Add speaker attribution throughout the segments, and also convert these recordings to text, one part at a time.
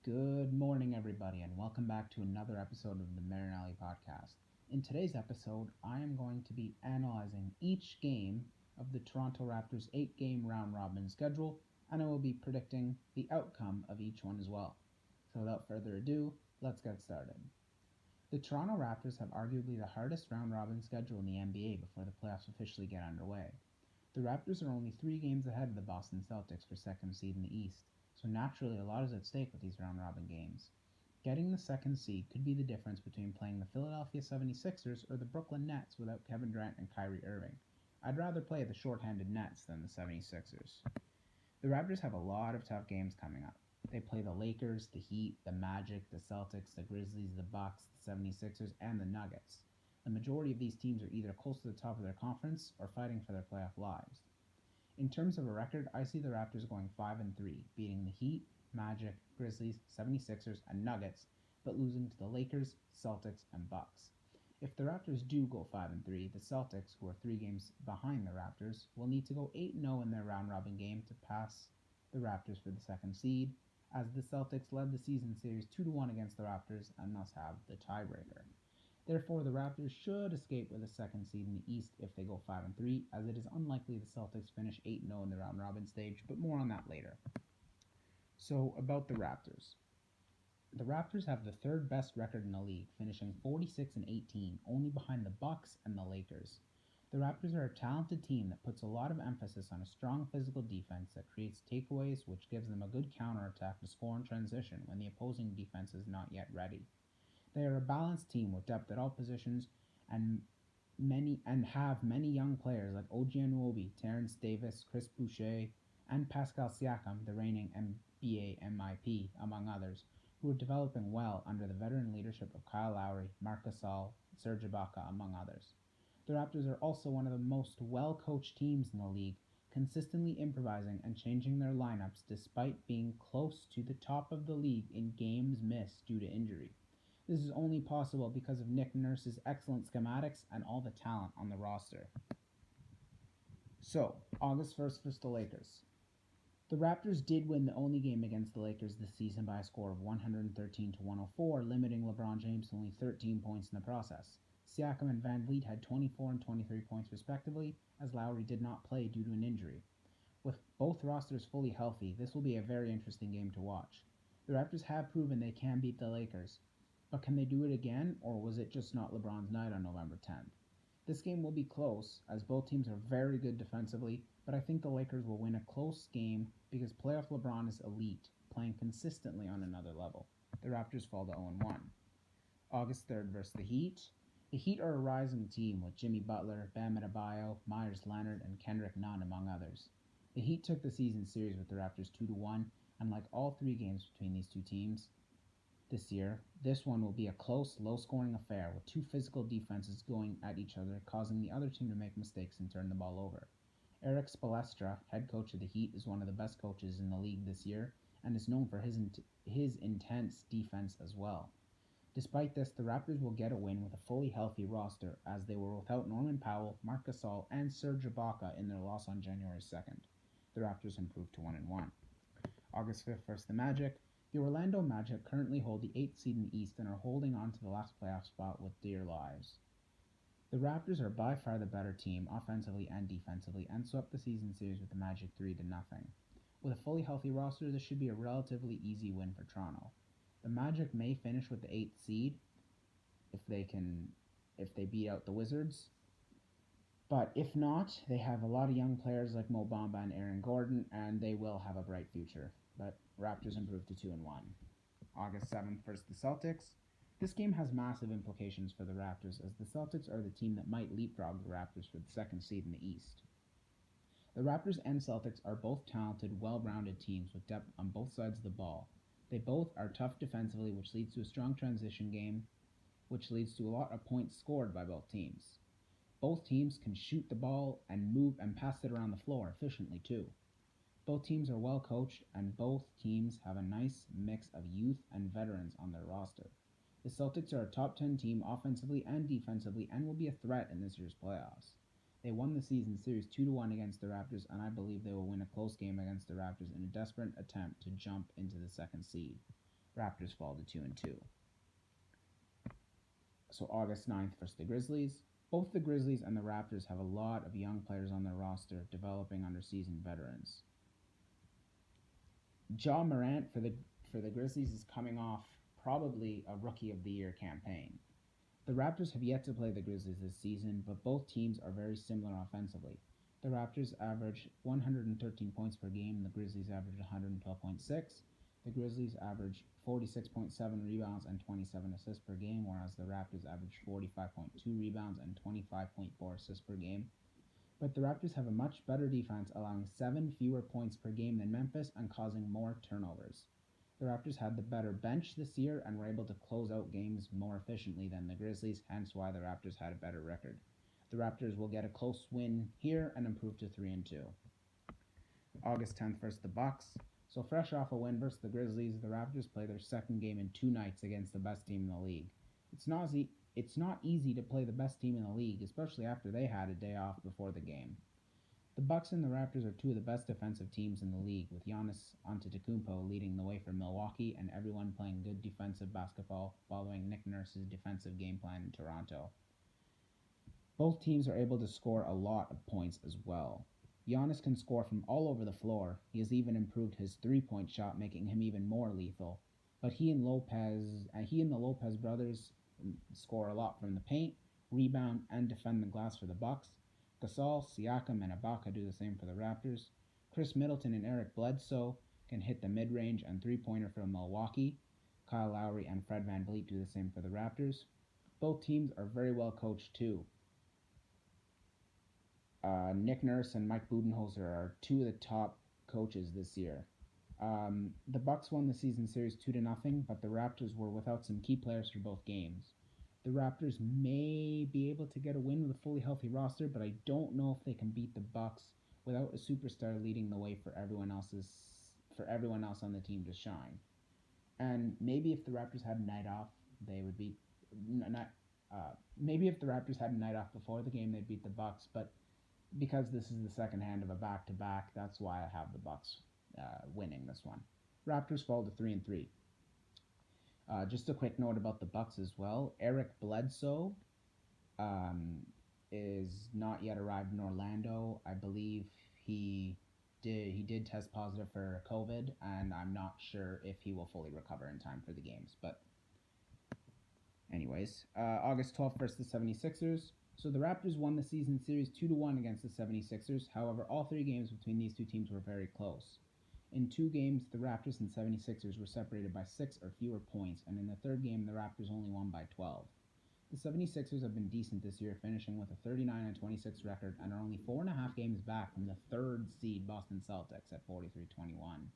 Speaker 1: Good morning, everybody, and welcome back to another episode of the Marinelli Podcast. In today's episode, I am going to be analyzing each game of the Toronto Raptors 8-game round robin schedule, and I will be predicting the outcome of each one as well. So, without further ado, let's get started. The Toronto Raptors have arguably the hardest round robin schedule in the NBA before the playoffs officially get underway. The Raptors are only 3 games ahead of the Boston Celtics for second seed in the East, so naturally a lot is at stake with these round robin games. Getting the second seed could be the difference between playing the Philadelphia 76ers or the Brooklyn Nets without Kevin Durant and Kyrie Irving. I'd rather play the short-handed Nets than the 76ers. The Raptors have a lot of tough games coming up. They play the Lakers, the Heat, the Magic, the Celtics, the Grizzlies, the Bucks, the 76ers, and the Nuggets. The majority of these teams are either close to the top of their conference or fighting for their playoff lives. In terms of a record, I see the Raptors going 5-3, beating the Heat, Magic, Grizzlies, 76ers, and Nuggets, but losing to the Lakers, Celtics, and Bucks. If the Raptors do go 5-3, the Celtics, who are 3 games behind the Raptors, will need to go 8-0 in their round-robin game to pass the Raptors for the second seed, as the Celtics led the season series 2-1 against the Raptors and thus have the tiebreaker. Therefore, the Raptors should escape with a second seed in the East if they go 5-3, as it is unlikely the Celtics finish 8-0 in the round-robin stage, but more on that later. So, about the Raptors. The Raptors have the third best record in the league, finishing 46-18, only behind the Bucks and the Lakers. The Raptors are a talented team that puts a lot of emphasis on a strong physical defense that creates takeaways, which gives them a good counterattack to score in transition when the opposing defense is not yet ready. They are a balanced team with depth at all positions and have many young players like OG Anunoby, Terrence Davis, Chris Boucher, and Pascal Siakam, the reigning NBA MIP, among others, who are developing well under the veteran leadership of Kyle Lowry, Marc Gasol, Serge Ibaka, among others. The Raptors are also one of the most well-coached teams in the league, consistently improvising and changing their lineups despite being close to the top of the league in games missed due to injury. This is only possible because of Nick Nurse's excellent schematics and all the talent on the roster. So, August 1st versus the Lakers. The Raptors did win the only game against the Lakers this season by a score of 113-104, limiting LeBron James to only 13 points in the process. Siakam and Van Vliet had 24 and 23 points respectively, as Lowry did not play due to an injury. With both rosters fully healthy, this will be a very interesting game to watch. The Raptors have proven they can beat the Lakers, but can they do it again, or was it just not LeBron's night on November 10th? This game will be close, as both teams are very good defensively, but I think the Lakers will win a close game because playoff LeBron is elite, playing consistently on another level. The Raptors fall to 0-1. August 3rd versus the Heat. The Heat are a rising team with Jimmy Butler, Bam Adebayo, Myers Leonard, and Kendrick Nunn, among others. The Heat took the season series with the Raptors 2-1, and like all 3 games between these two teams this year, this one will be a close, low-scoring affair with two physical defenses going at each other, causing the other team to make mistakes and turn the ball over. Eric Spoelstra, head coach of the Heat, is one of the best coaches in the league this year and is known for his intense defense as well. Despite this, the Raptors will get a win with a fully healthy roster, as they were without Norman Powell, Marc Gasol, and Serge Ibaka in their loss on January 2nd. The Raptors improved to 1-1. August 5th versus the Magic. The Orlando Magic currently hold the 8th seed in the East and are holding on to the last playoff spot with dear lives. The Raptors are by far the better team, offensively and defensively, and swept the season series with the Magic 3-0. With a fully healthy roster, this should be a relatively easy win for Toronto. The Magic may finish with the 8th seed if they beat out the Wizards, but if not, they have a lot of young players like Mo Bamba and Aaron Gordon, and they will have a bright future. But Raptors improved to 2-1. August 7th versus the Celtics. This game has massive implications for the Raptors, as the Celtics are the team that might leapfrog the Raptors for the second seed in the East. The Raptors and Celtics are both talented, well-rounded teams with depth on both sides of the ball. They both are tough defensively, which leads to a strong transition game, which leads to a lot of points scored by both teams. Both teams can shoot the ball and move and pass it around the floor efficiently too. Both teams are well coached, and both teams have a nice mix of youth and veterans on their roster. The Celtics are a top 10 team offensively and defensively and will be a threat in this year's playoffs. They won the season series 2-1 against the Raptors, and I believe they will win a close game against the Raptors in a desperate attempt to jump into the second seed. Raptors fall to 2-2. So August 9th versus the Grizzlies. Both the Grizzlies and the Raptors have a lot of young players on their roster developing under seasoned veterans. Ja Morant for the Grizzlies is coming off probably a Rookie of the Year campaign. The Raptors have yet to play the Grizzlies this season, but both teams are very similar offensively. The Raptors average 113 points per game, and the Grizzlies average 112.6. The Grizzlies average 46.7 rebounds and 27 assists per game, whereas the Raptors average 45.2 rebounds and 25.4 assists per game. But the Raptors have a much better defense, allowing 7 fewer points per game than Memphis and causing more turnovers. The Raptors had the better bench this year and were able to close out games more efficiently than the Grizzlies, hence why the Raptors had a better record. The Raptors will get a close win here and improve to 3-2. August 10th versus the Bucks. So fresh off a win versus the Grizzlies, the Raptors play their second game in 2 nights against the best team in the league. It's not easy to play the best team in the league, especially after they had a day off before the game. The Bucks and the Raptors are two of the best defensive teams in the league, with Giannis Antetokounmpo leading the way for Milwaukee and everyone playing good defensive basketball following Nick Nurse's defensive game plan in Toronto. Both teams are able to score a lot of points as well. Giannis can score from all over the floor. He has even improved his three-point shot, making him even more lethal. But he and the Lopez brothers score a lot from the paint, rebound, and defend the glass for the Bucks. Gasol, Siakam, and Ibaka do the same for the Raptors. Chris Middleton and Eric Bledsoe can hit the mid-range and three-pointer for Milwaukee. Kyle Lowry and Fred VanVleet do the same for the Raptors. Both teams are very well coached too. Nick Nurse and Mike Budenholzer are two of the top coaches this year. The Bucks won the season series 2-0, but the Raptors were without some key players for both games. The Raptors may be able to get a win with a fully healthy roster, but I don't know if they can beat the Bucks without a superstar leading the way for everyone else on the team to shine. And maybe if the Raptors had a night off, they would beat. Maybe if the Raptors had a night off before the game, they'd beat the Bucks. But because this is the second hand of a back-to-back, that's why I have the Bucks winning this one. Raptors fall to 3-3. Just a quick note about the Bucks as well. Eric Bledsoe is not yet arrived in Orlando. I believe he did test positive for COVID, and I'm not sure if he will fully recover in time for the games. But anyways, August 12th versus the 76ers. So the Raptors won the season series 2-1 against the 76ers. However, all 3 games between these two teams were very close. In 2 games, the Raptors and 76ers were separated by 6 or fewer points, and in the third game, the Raptors only won by 12. The 76ers have been decent this year, finishing with a 39-26 record and are only 4.5 games back from the 3rd seed Boston Celtics at 43-21.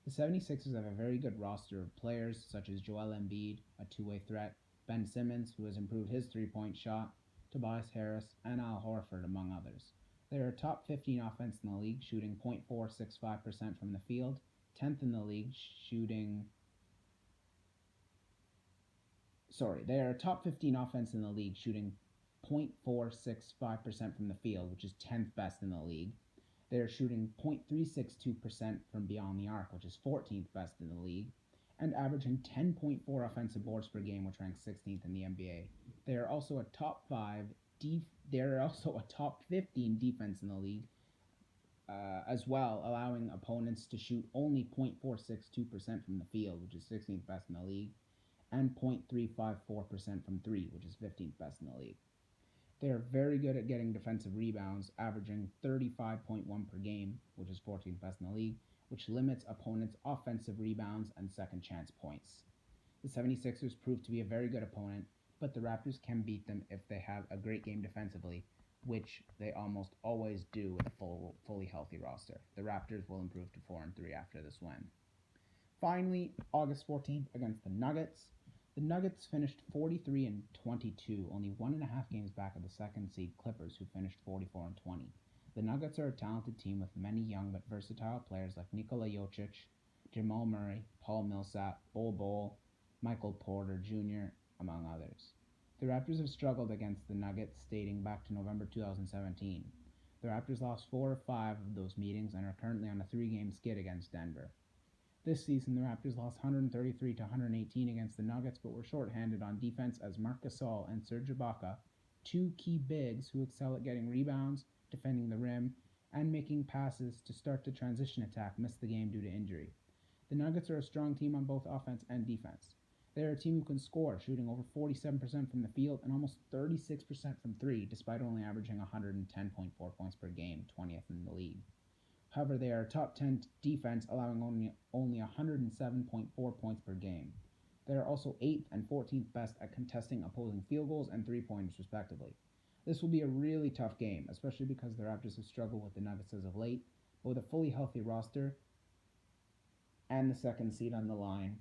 Speaker 1: The 76ers have a very good roster of players such as Joel Embiid, a two-way threat, Ben Simmons, who has improved his three-point shot, Tobias Harris, and Al Horford, among others. They are a top 15 offense in the league, shooting .465% from the field, 10th in the league, they are a top 15 offense in the league, shooting .465% from the field, which is 10th best in the league. They are shooting .362% from beyond the arc, which is 14th best in the league, and averaging 10.4 offensive boards per game, which ranks 16th in the NBA. They are also a top 15 defense in the league as well, allowing opponents to shoot only .462% from the field, which is 16th best in the league, and .354% from 3, which is 15th best in the league. They are very good at getting defensive rebounds, averaging 35.1 per game, which is 14th best in the league, which limits opponents' offensive rebounds and second chance points. The 76ers proved to be a very good opponent, but the Raptors can beat them if they have a great game defensively, which they almost always do with a fully healthy roster. The Raptors will improve to 4-3 after this win. Finally, August 14th against the Nuggets. The Nuggets finished 43-22, only 1.5 games back of the second seed Clippers, who finished 44-20. The Nuggets are a talented team with many young but versatile players like Nikola Jokic, Jamal Murray, Paul Millsap, Bol Bol, Michael Porter Jr., among others. The Raptors have struggled against the Nuggets dating back to November 2017. The Raptors lost 4 or 5 of those meetings and are currently on a 3-game skid against Denver. This season, the Raptors lost 133 to 118 against the Nuggets, but were shorthanded on defense as Marc Gasol and Serge Ibaka, two key bigs who excel at getting rebounds, defending the rim, and making passes to start the transition attack, missed the game due to injury. The Nuggets are a strong team on both offense and defense. They are a team who can score, shooting over 47% from the field and almost 36% from three, despite only averaging 110.4 points per game, 20th in the league. However, they are a top 10 defense, allowing only 107.4 points per game. They are also 8th and 14th best at contesting opposing field goals and three-pointers, respectively. This will be a really tough game, especially because the Raptors have struggled with the Nuggets as of late, but with a fully healthy roster and the second seed on the line,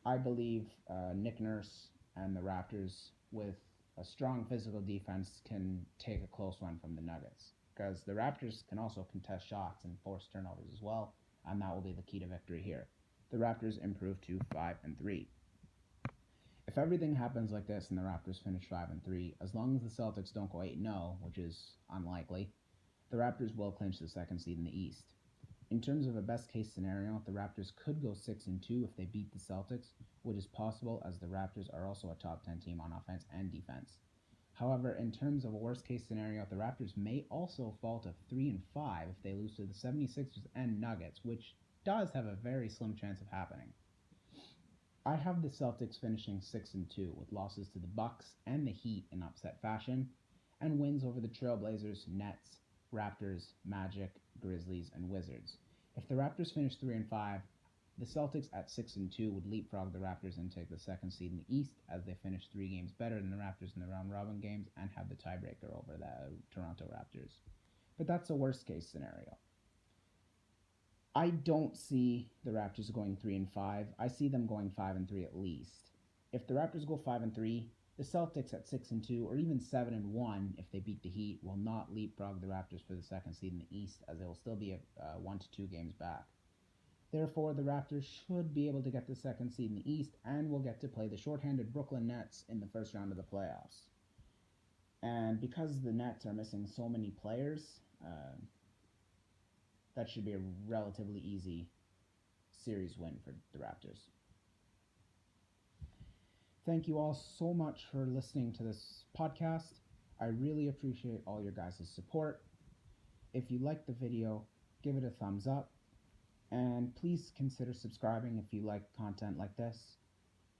Speaker 1: I believe Nick Nurse and the Raptors, with a strong physical defense, can take a close one from the Nuggets. Because the Raptors can also contest shots and force turnovers as well, and that will be the key to victory here. The Raptors improve to 5-3. If everything happens like this and the Raptors finish 5-3, as long as the Celtics don't go 8-0, which is unlikely, the Raptors will clinch the second seed in the East. In terms of a best-case scenario, the Raptors could go 6-2 if they beat the Celtics, which is possible as the Raptors are also a top 10 team on offense and defense. However, in terms of a worst-case scenario, the Raptors may also fall to 3-5 if they lose to the 76ers and Nuggets, which does have a very slim chance of happening. I have the Celtics finishing 6-2 with losses to the Bucks and the Heat in upset fashion, and wins over the Trailblazers, Nets, Raptors, Magic, Grizzlies, and Wizards. If the Raptors finish 3-5, the Celtics at 6-2 would leapfrog the Raptors and take the second seed in the East, as they finish 3 games better than the Raptors in the round-robin games and have the tiebreaker over the Toronto Raptors. But that's a worst-case scenario. I don't see the Raptors going 3-5. I see them going 5-3 at least. If the Raptors go 5-3, the Celtics at 6-2 or even 7-1 if they beat the Heat will not leapfrog the Raptors for the second seed in the East, as they will still be 1 to 2 games back. Therefore, the Raptors should be able to get the second seed in the East and will get to play the shorthanded Brooklyn Nets in the first round of the playoffs. And because the Nets are missing so many players, that should be a relatively easy series win for the Raptors. Thank you all so much for listening to this podcast. I really appreciate all your guys' support. If you like the video, give it a thumbs up. And please consider subscribing if you like content like this.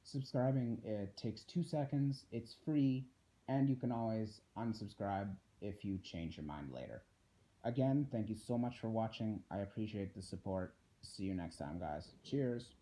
Speaker 1: Subscribing, it takes 2 seconds, it's free, and you can always unsubscribe if you change your mind later. Again, thank you so much for watching. I appreciate the support. See you next time, guys. Cheers.